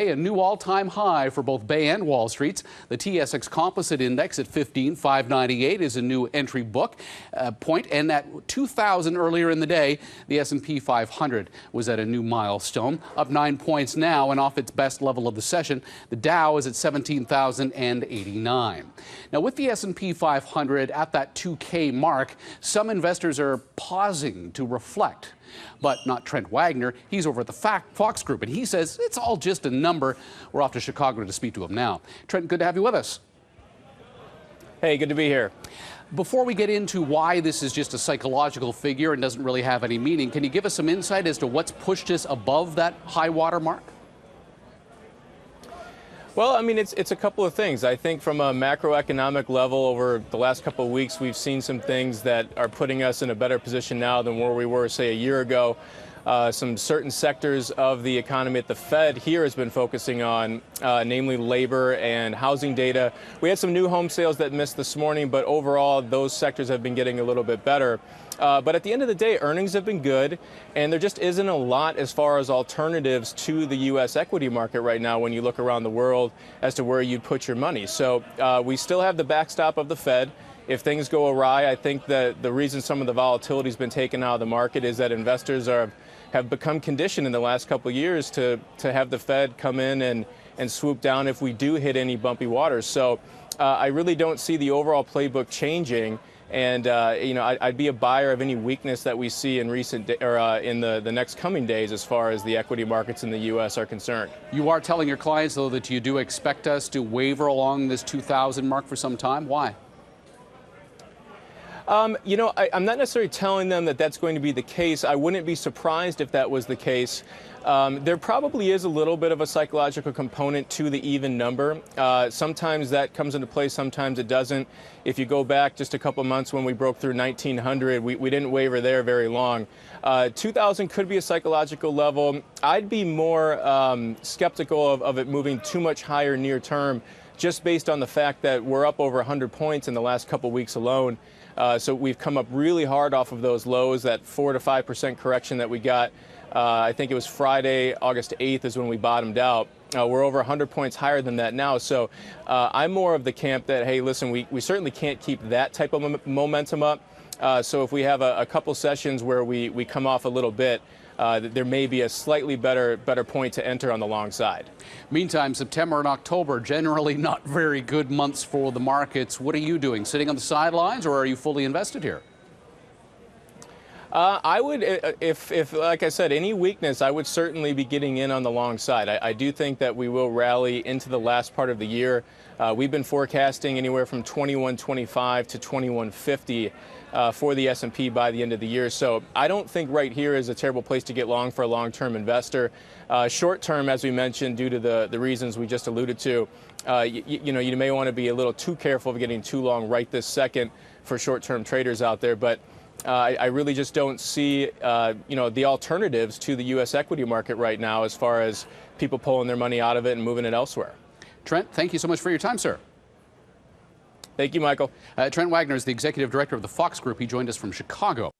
today, a new all-time high for both Bay and Wall Streets. The TSX Composite Index at 15,598 is a new entry book point, and at 2,000 earlier in the day, the S&P 500 was at a new milestone, up 9 points now and off its best level of the session. The Dow is at 17,089. Now, with the S&P 500 at that 2K mark, some investors are pausing to reflect. But not Trent Wagner. He's over at the Fox Group, and he says it's all just a number. We're off to Chicago to speak to him now. Trent, good to have you with us. Hey, good to be here. Before we get into why this is just a psychological figure and doesn't really have any meaning, can you give us some insight as to what's pushed us above that high water mark? Well, I mean, it's a couple of things. I think from a macroeconomic level over the last couple of weeks, we've seen some things that are putting us in a better position now than where we were, say, a year ago. Some certain sectors of the economy at the Fed here has been focusing on, namely labor and housing data. We had some new home sales that missed this morning, but overall, those sectors have been getting a little bit better. But at the end of the day, earnings have been good, and there just isn't a lot as far as alternatives to the U.S. equity market right now when you look around the world as to where you'd put your money. So we still have the backstop of the Fed. If things go awry, I think that the reason some of the volatility has been taken out of the market is that investors have become conditioned in the last couple of years to have the Fed come in and swoop down if we do hit any bumpy waters. So I really don't see the overall playbook changing. And I'd be a buyer of any weakness that we see in in the next coming days as far as the equity markets in the U.S. are concerned. You are telling your clients, though, that you do expect us to waver along this 2,000 mark for some time. Why? I'm not necessarily telling them that that's going to be the case. I wouldn't be surprised if that was the case. There probably is a little bit of a psychological component to the even number. Sometimes that comes into play, sometimes it doesn't. If you go back just a couple months when we broke through 1,900, we didn't waver there very long. 2,000 could be a psychological level. I'd be more skeptical of it moving too much higher near term, just based on the fact that we're up over 100 points in the last couple weeks alone. So we've come up really hard off of those lows, that 4 to 5% correction that we got. I think it was Friday, August 8th is when we bottomed out. We're over 100 points higher than that now. So I'm more of the camp that, hey, listen, we certainly can't keep that type of momentum up. So if we have a couple sessions where we come off a little bit, there may be a slightly better point to enter on the long side. Meantime, September and October, generally not very good months for the markets. What are you doing? Sitting on the sidelines, or are you fully invested here? I would, if like I said, any weakness, I would certainly be getting in on the long side. I do think that we will rally into the last part of the year. We've been forecasting anywhere from 2125 to 2150 for the S&P by the end of the year. So I don't think right here is a terrible place to get long for a long-term investor. Short term, as we mentioned, due to the reasons we just alluded to, you may want to be a little too careful of getting too long right this second for short-term traders out there. But I really just don't see, the alternatives to the U.S. equity market right now as far as people pulling their money out of it and moving it elsewhere. Trent, thank you so much for your time, sir. Thank you, Michael. Trent Wagner is the executive director of the Fox Group. He joined us from Chicago.